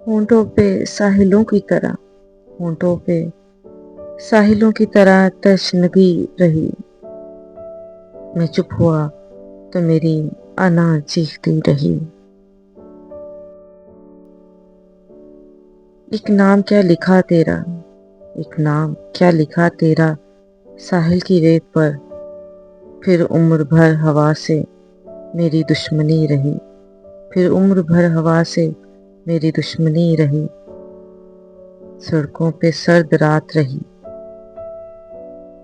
ہونٹوں پہ ساحلوں کی طرح، ہونٹوں پہ ساحلوں کی طرح تشنگی رہی۔ میں چپ ہوا تو میری انا چیختی رہی۔ ایک نام کیا لکھا تیرا، ایک نام کیا لکھا تیرا ساحل کی ریت پر، پھر عمر بھر ہوا سے میری دشمنی رہی، پھر عمر بھر ہوا سے میری دشمنی رہی۔ سڑکوں پہ سرد رات رہی،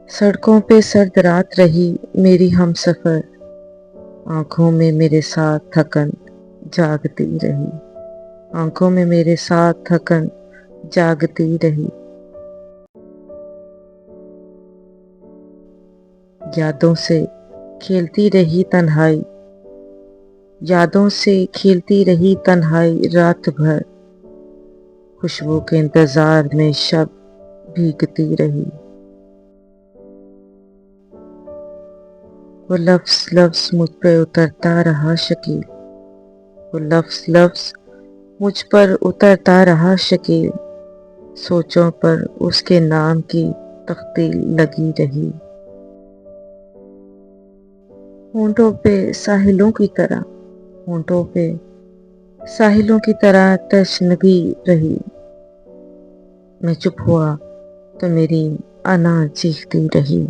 سڑکوں پہ سرد رات رہی میری ہم سفر، آنکھوں میں میرے ساتھ تھکن جاگتی رہی، آنکھوں میں میرے ساتھ تھکن جاگتی رہی۔ یادوں سے کھیلتی رہی تنہائی، یادوں سے کھیلتی رہی تنہائی رات بھر، خوشبو کے انتظار میں شب بھیگتی رہی۔ وہ لفظ لفظ مجھ پہ اترتا رہا شکیل، وہ لفظ لفظ مجھ پر اترتا رہا شکیل، سوچوں پر اس کے نام کی تختیل لگی رہی۔ ہونٹوں پہ ساحلوں کی طرح، ہونٹوں پہ ساحلوں کی طرح تشنگی رہی۔ میں چپ ہوا تو میری انا چیختی رہی۔